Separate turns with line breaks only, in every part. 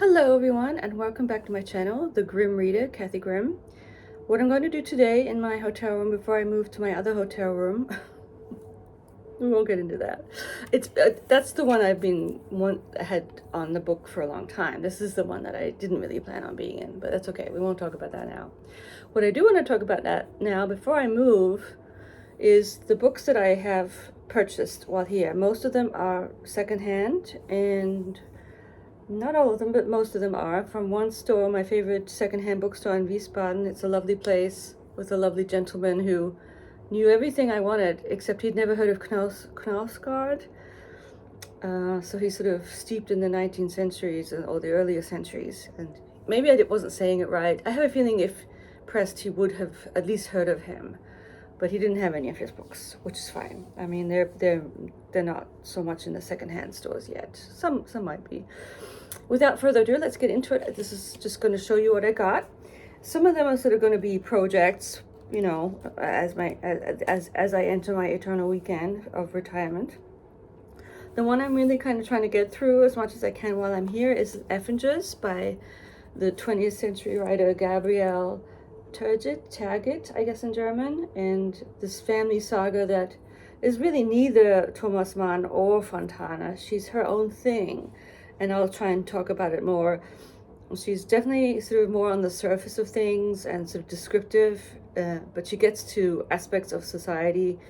Hello everyone and welcome back to my channel, The Grim Reader, Kathy Grimm. What I'm going to do today in my hotel room before I move to my other hotel room, we won't get into that. That's the one had on the book for a long time. This is the one that I didn't really plan on being in, but that's okay. We won't talk about that now. What I do want to talk about that now before I move is the books that I have purchased while here. Most of them are secondhand, and not all of them, but most of them are from one store, my favorite secondhand bookstore in Wiesbaden. It's a lovely place with a lovely gentleman who knew everything I wanted, except he'd never heard of Knausgard. So he's sort of steeped in the 19th centuries or the earlier centuries. And maybe I wasn't saying it right. I have a feeling if pressed, he would have at least heard of him. But he didn't have any of his books, which is fine. I mean, they're not so much in the secondhand stores yet. Some might be. Without further ado, let's get into it. This is just going to show you what I got. Some of them are sort of going to be projects, you know, as I enter my eternal weekend of retirement. The one I'm really kind of trying to get through as much as I can while I'm here is Effengers by the 20th century writer Gabrielle Tergit, I guess in German, and this family saga that is really neither Thomas Mann or Fontana. She's her own thing, and I'll try and talk about it more. She's definitely sort of more on the surface of things and sort of descriptive, but she gets to aspects of society,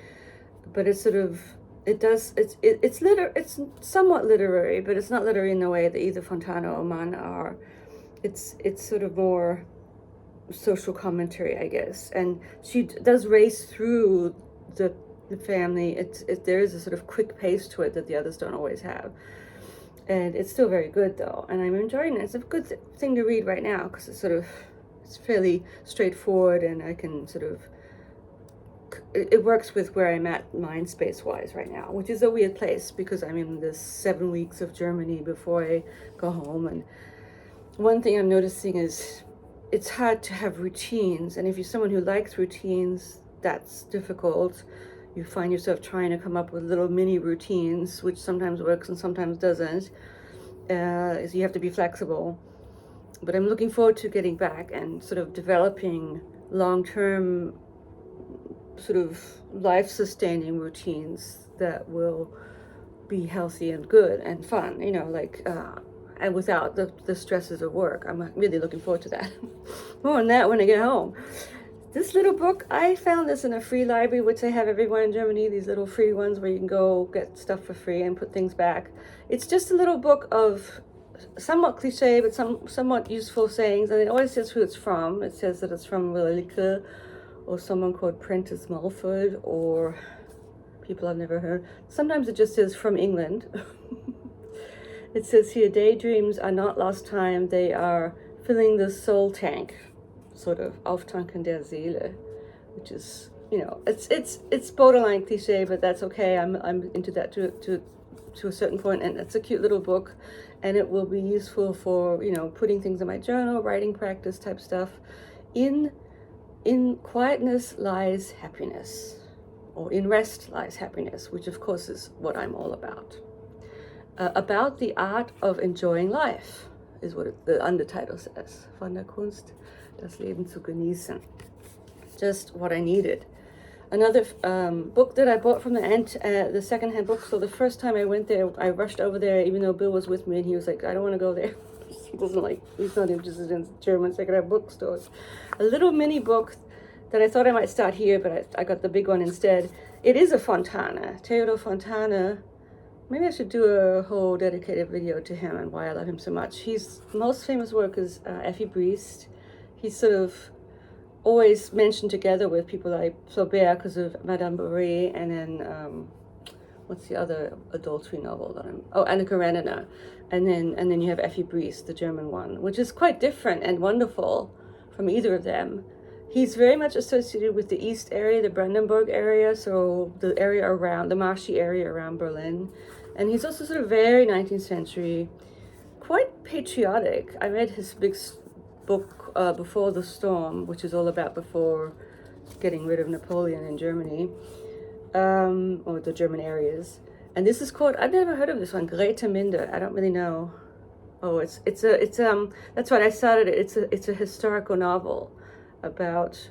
but it's sort of, it's somewhat literary, but it's not literary in the way that either Fontana or Mann are. It's sort of more social commentary, I guess, and she does race through the family. There is a sort of quick pace to it that the others don't always have, and it's still very good though, and I'm enjoying it. It's a good thing to read right now because it's fairly straightforward, and I can sort of, it works with where I'm at mind space wise right now, which is a weird place because I'm in the 7 weeks of Germany before I go home. And one thing I'm noticing is it's hard to have routines, and if you're someone who likes routines, that's difficult. You find yourself trying to come up with little mini routines, which sometimes works and sometimes doesn't. So you have to be flexible. But I'm looking forward to getting back and sort of developing long-term sort of life-sustaining routines that will be healthy and good and fun, you know, like and without the stresses of work. I'm really looking forward to that. More on that when I get home. This little book, I found this in a free library, which they have everywhere in Germany, these little free ones where you can go get stuff for free and put things back. It's just a little book of somewhat cliche, but somewhat useful sayings, and it always says who it's from. It says that it's from Rilke, or someone called Prentice Mulford, or people I've never heard. Sometimes it just says from England. It says here, daydreams are not lost time, they are filling the soul tank, sort of, Auftanken der Seele, which is, you know, it's borderline cliche, but that's okay. I'm into that to a certain point, and it's a cute little book, and it will be useful for, you know, putting things in my journal, writing practice type stuff. In quietness lies happiness, or in rest lies happiness, which of course is what I'm all about. About the art of enjoying life is what the undertitle says. Von der Kunst, das Leben zu genießen. Just what I needed. Another book that I bought from the secondhand bookstore. The first time I went there, I rushed over there, even though Bill was with me, and he was like, I don't want to go there. He's not interested in German secondhand bookstores. A little mini book that I thought I might start here, but I got the big one instead. It is a Fontana, Theodor Fontana. Maybe I should do a whole dedicated video to him and why I love him so much. His most famous work is Effie Briest. He's sort of always mentioned together with people like Flaubert because of Madame Bovary, and then what's the other adultery novel that Anna Karenina, and then you have Effie Briest, the German one, which is quite different and wonderful from either of them. He's very much associated with the East area, the Brandenburg area, so the area around, the marshy area around Berlin. And he's also sort of very 19th century, quite patriotic. I read his big book, Before the Storm, which is all about before getting rid of Napoleon in Germany, or the German areas. And this is called, I've never heard of this one, Grete Minde. I don't really know. Oh, it's that's right. I started it. It's a historical novel about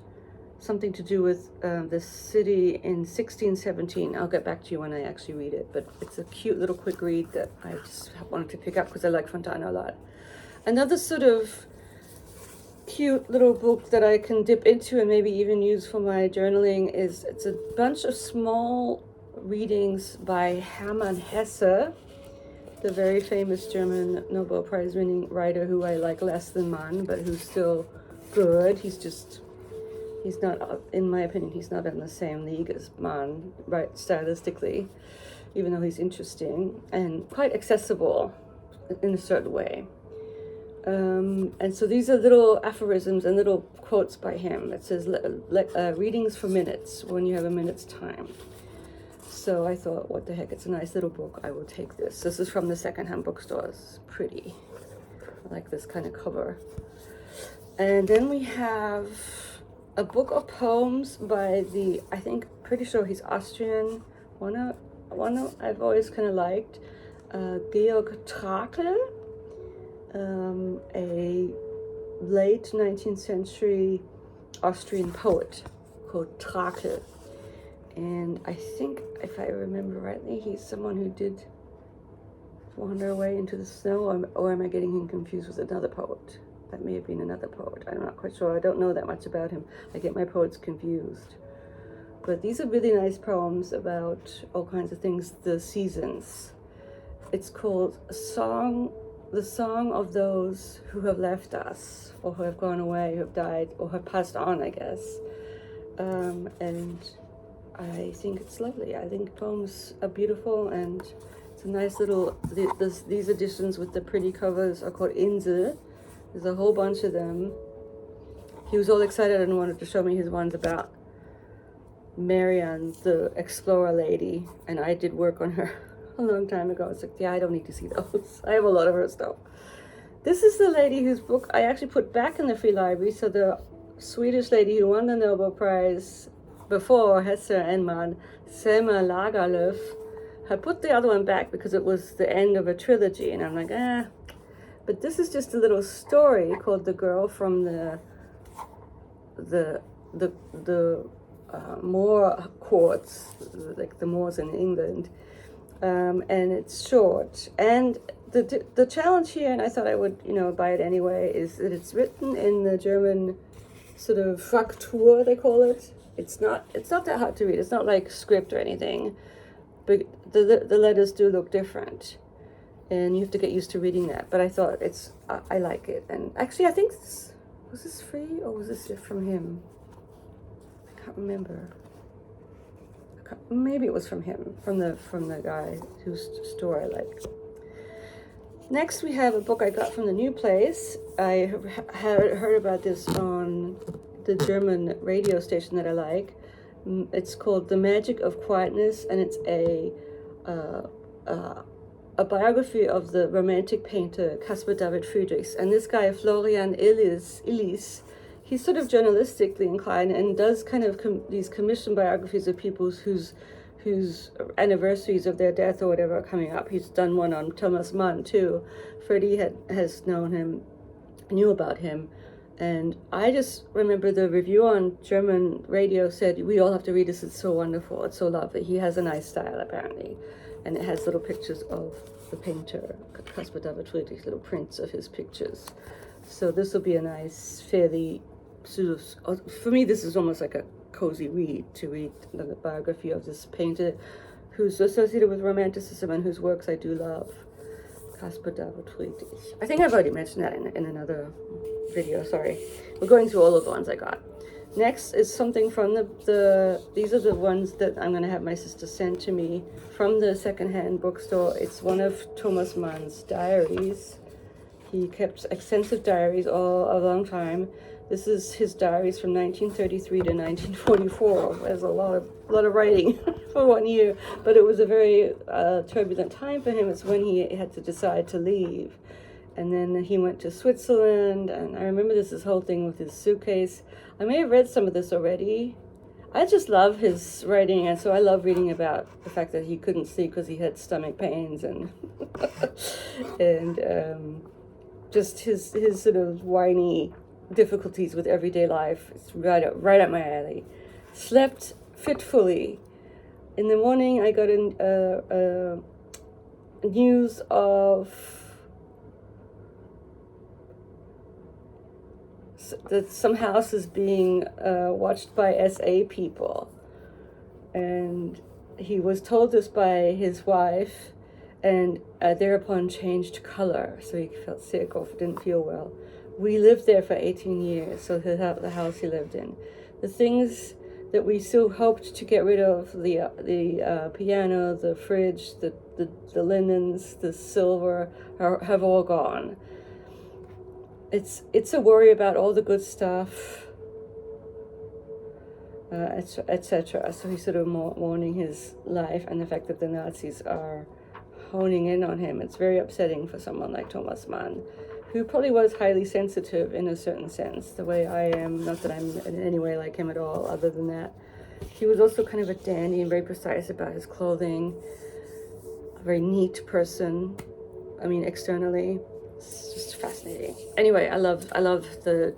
something to do with the city in 1617. I'll get back to you when I actually read it, but it's a cute little quick read that I just wanted to pick up because I like Fontana a lot. Another sort of cute little book that I can dip into and maybe even use for my journaling is it's a bunch of small readings by Hermann Hesse, the very famous German Nobel Prize winning writer who I like less than Mann, but who's still good. He's not, in my opinion, he's not in the same league as Mann, right, stylistically, even though he's interesting and quite accessible in a certain way. And so these are little aphorisms and little quotes by him. It says, readings for minutes, when you have a minute's time. So I thought, what the heck, it's a nice little book. I will take this. This is from the secondhand bookstores. Pretty. I like this kind of cover. And then we have a book of poems by pretty sure he's Austrian. One I've always kind of liked. Georg Trakl, a late 19th century Austrian poet called Trakl. And I think, if I remember rightly, he's someone who did wander away into the snow, or am I getting him confused with another poet? That may have been another poet. I'm not quite sure. I don't know that much about him. I get my poets confused. But these are really nice poems about all kinds of things, the seasons. It's called The Song of Those Who Have Left Us, or who have gone away, who have died, or have passed on, I guess. And I think it's lovely. I think poems are beautiful, and it's a nice little, these editions with the pretty covers are called Insel. There's a whole bunch of them. He was all excited and wanted to show me his ones about Marianne, the explorer lady, and I did work on her a long time ago. It's like, yeah, I don't need to see those. I have a lot of her stuff. This is the lady whose book I actually put back in the Free Library. So the Swedish lady who won the Nobel Prize before Hesse and Mann, Selma Lagerlöf, had put the other one back because it was the end of a trilogy, and I'm like, But this is just a little story called "The Girl from the Moor Courts," like the moors in England, and it's short. And the challenge here, and I thought I would buy it anyway, is that it's written in the German sort of Fraktur, they call it. It's not that hard to read. It's not like script or anything, but the letters do look different, and you have to get used to reading that. But I thought I like it, and actually I think was this free or was this from him? I can't remember. Maybe it was from him, from the guy whose store I like. Next, we have a book I got from the New Place. I heard about this on the German radio station that I like. It's called The Magic of Quietness, and it's a biography of the romantic painter Caspar David Friedrichs. And this guy, Florian Illies, he's sort of journalistically inclined and does kind of these commission biographies of people whose anniversaries of their death or whatever are coming up. He's done one on Thomas Mann too. Freddie has knew about him. And I just remember the review on German radio said, we all have to read this, it's so wonderful, it's so lovely. He has a nice style, apparently. And it has little pictures of the painter, Caspar David Friedrich, little prints of his pictures. So this will be a nice, fairly, sort of, for me, this is almost like a cozy read, to read the biography of this painter who's associated with Romanticism and whose works I do love, Caspar David Friedrich. I think I've already mentioned that in another video, sorry. We're going through all of the ones I got. Next is something from these are the ones that I'm going to have my sister send to me from the secondhand bookstore. It's one of Thomas Mann's diaries. He kept extensive diaries all a long time. This is his diaries from 1933 to 1944. There's a lot of writing for 1 year, but it was a very turbulent time for him. It's when he had to decide to leave. And then he went to Switzerland, and I remember this whole thing with his suitcase. I may have read some of this already. I just love his writing, and so I love reading about the fact that he couldn't sleep because he had stomach pains, and just his sort of whiny difficulties with everyday life. It's right up my alley. Slept fitfully. In the morning, I got in news of that some house is being watched by SA people, and he was told this by his wife, and thereupon changed color, so he felt sick or didn't feel well. We lived there for 18 years, so the house he lived in. The things that we still hoped to get rid of, the piano, the fridge, the linens, the silver, have all gone. It's a worry about all the good stuff, etc. So he's sort of mourning his life and the fact that the Nazis are honing in on him. It's very upsetting for someone like Thomas Mann, who probably was highly sensitive in a certain sense, the way I am. Not that I'm in any way like him at all, other than that. He was also kind of a dandy and very precise about his clothing, a very neat person, I mean, externally. It's just fascinating. Anyway, I love the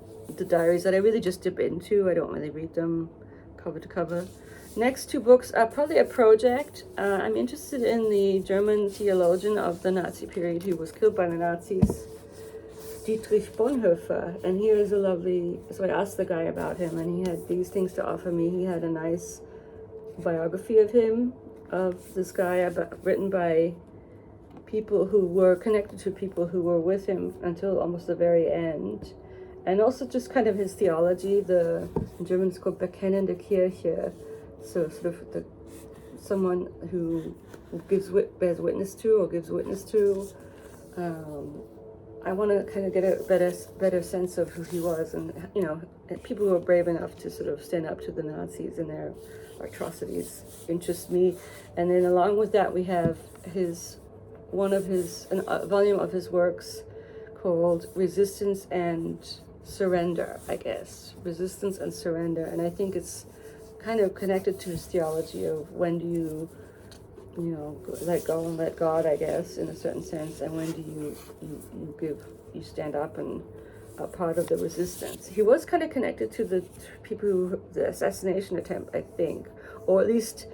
diaries that I really just dip into. I don't really read them cover to cover. Next two books are probably a project. I'm interested in the German theologian of the Nazi period who was killed by the Nazis, Dietrich Bonhoeffer. And here is a lovely, so I asked the guy about him, and he had these things to offer me. He had a nice biography of him, of this guy, written by people who were connected to people who were with him until almost the very end. And also just kind of his theology. In German it's called Bekennende Kirche. So sort of someone who bears witness to or gives witness to. I want to kind of get a better sense of who he was, and people who are brave enough to sort of stand up to the Nazis and their atrocities interest me. And then along with that, we have a volume of his works called Resistance and Surrender, I guess. Resistance and Surrender. And I think it's kind of connected to his theology of when do you let go and let God, I guess, in a certain sense, and when do you stand up and are part of the resistance. He was kind of connected to the the assassination attempt, I think, or at least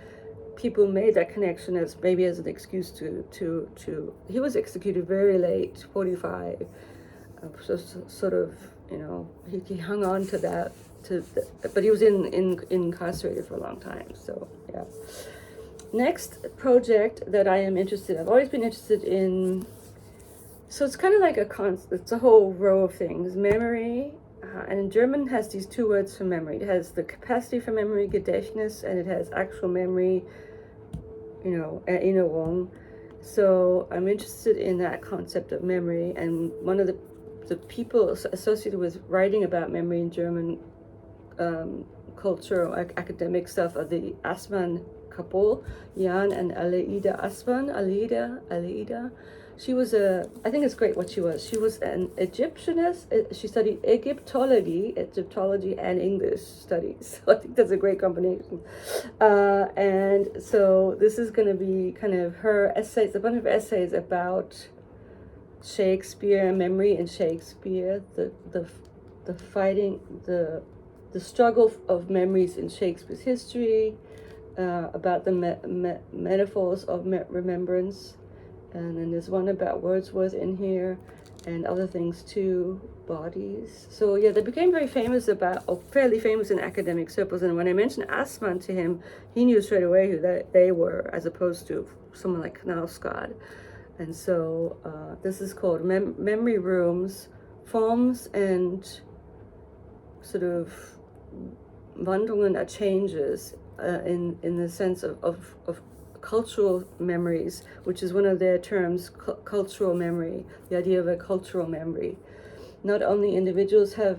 people made that connection as an excuse to he was executed very late, 45, so sort of, he hung on to that, but he was incarcerated for a long time, so yeah. Next project that I am interested in, I've always been interested in, so it's kind of like it's a whole row of things. Memory, and in German has these two words for memory. It has the capacity for memory, Gedächtnis, and it has actual memory, Erinnerung. So I'm interested in that concept of memory, and one of the people associated with writing about memory in German culture or academic stuff are the Assmann couple, Jan and Aleida Assmann. Aleida. She was I think it's great what she was. She was an Egyptianist. She studied Egyptology and English studies. So I think that's a great combination. And so this is going to be kind of her essays, a bunch of essays about Shakespeare, memory in Shakespeare, the fighting, the struggle of memories in Shakespeare's history, about the metaphors of remembrance, and then there's one about Wordsworth in here, and other things too, bodies. So yeah, they became fairly famous in academic circles, and when I mentioned Assmann to him, he knew straight away who they were, as opposed to someone like Knausgard. And so this is called Memory Rooms, Forms and sort of Wandlungen, changes, in the sense of cultural memories, which is one of their terms, cultural memory, the idea of a cultural memory. Not only individuals have,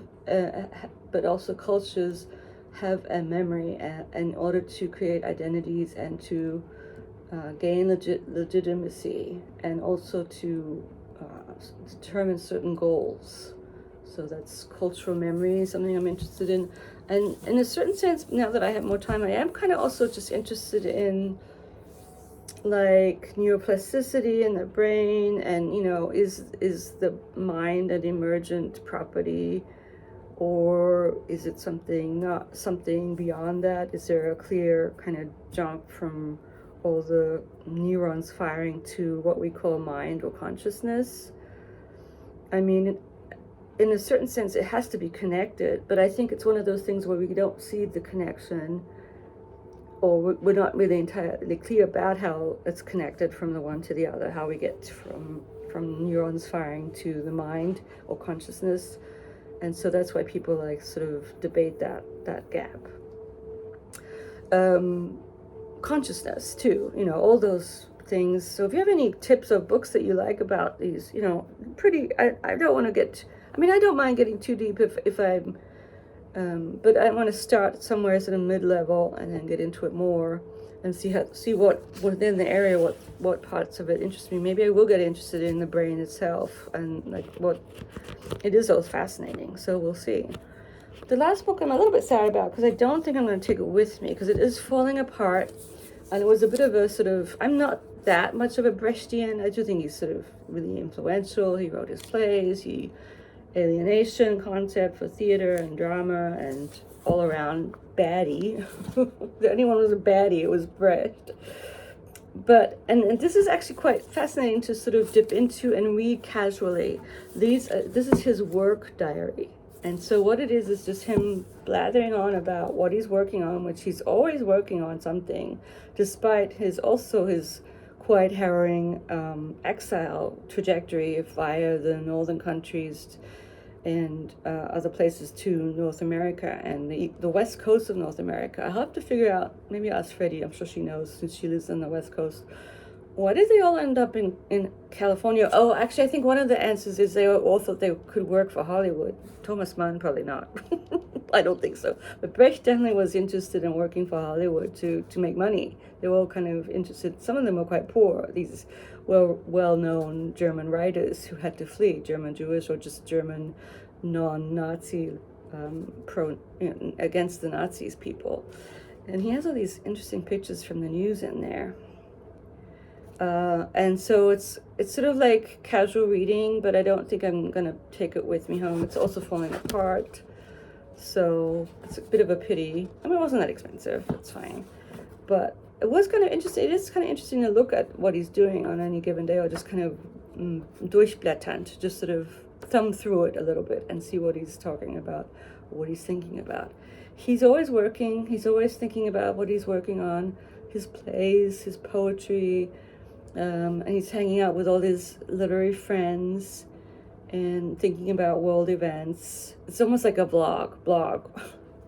but also cultures have a memory in order to create identities and to gain legitimacy, and also to determine certain goals. So that's cultural memory, something I'm interested in. And in a certain sense, now that I have more time, I am kind of also just interested in like neuroplasticity in the brain, and is the mind an emergent property, or is it something beyond that? Is there a clear kind of jump from all the neurons firing to what we call mind or consciousness? I mean, in a certain sense, it has to be connected, but I think it's one of those things where we don't see the connection, or we're not really entirely clear about how it's connected from the one to the other, how we get from neurons firing to the mind or consciousness. And so that's why people like sort of debate that gap. Consciousness too, all those things. So if you have any tips of books that you like about these, I don't want to get, I don't mind getting too deep if I'm, but I want to start somewhere at a mid-level and then get into it more and see what within the area, what parts of it interest me. Maybe I will get interested in the brain itself and like what it is all fascinating. So we'll see. The last book I'm a little bit sad about because I don't think I'm going to take it with me because it is falling apart, and it was a bit of a sort of, I'm not that much of a Brechtian. I do think he's sort of really influential. He wrote his plays, alienation concept for theater and drama, and all around baddie. If anyone was a baddie, it was Brecht. But and this is actually quite fascinating to sort of dip into and read casually. This is his work diary, and so what it is just him blathering on about what he's working on, which he's always working on something, despite his quite harrowing exile trajectory via the northern countries and other places to North America and the west coast of North America. I'll have to figure out, maybe ask Freddie, I'm sure she knows since she lives on the west coast. Why did they all end up in California? Oh, actually, I think one of the answers is they all thought they could work for Hollywood. Thomas Mann, probably not. I don't think so. But Brecht definitely was interested in working for Hollywood to make money. They were all kind of interested. Some of them were quite poor. These well-known German writers who had to flee, German Jewish or just German non-Nazi, against the Nazis people. And he has all these interesting pictures from the news in there. And so it's sort of like casual reading, but I don't think I'm gonna take it with me home. It's also falling apart, so it's a bit of a pity. It wasn't that expensive, it's fine. But it was kind of interesting. It is kind of interesting to look at what he's doing on any given day, or just kind of durchblätternd, just sort of thumb through it a little bit and see what he's talking about, what he's thinking about. He's always working. He's always thinking about what he's working on, his plays, his poetry. And he's hanging out with all his literary friends and thinking about world events. It's almost like a blog.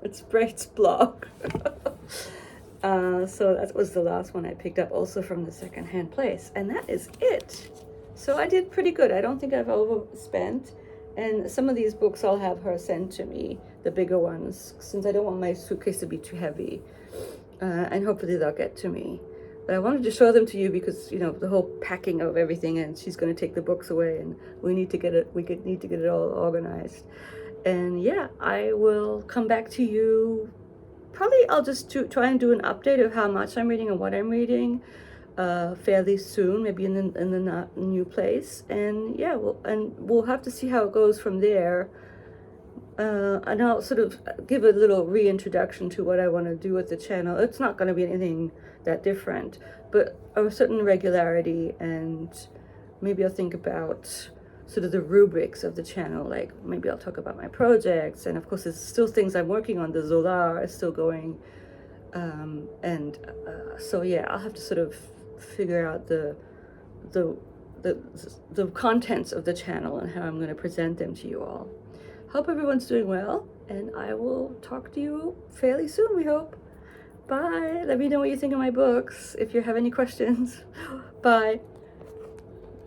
It's Brecht's blog. So that was the last one I picked up, also from the secondhand place. And that is it. So I did pretty good. I don't think I've overspent. And some of these books I'll have her send to me, the bigger ones, since I don't want my suitcase to be too heavy. And hopefully they'll get to me. But I wanted to show them to you because, the whole packing of everything, and she's going to take the books away, and we need to get it all organized. And yeah, I will come back to you. Probably I'll just try and do an update of how much I'm reading and what I'm reading fairly soon, maybe in the new place. And yeah, we'll have to see how it goes from there. And I'll sort of give a little reintroduction to what I want to do with the channel. It's not going to be anything that different, but a certain regularity, and maybe I'll think about sort of the rubrics of the channel. Like maybe I'll talk about my projects, and of course there's still things I'm working on. The Zolar is still going, so yeah, I'll have to sort of figure out the contents of the channel and how I'm going to present them to you all. Hope everyone's doing well, and I will talk to you fairly soon, we hope. Bye. Let me know what you think of my books if you have any questions. Bye.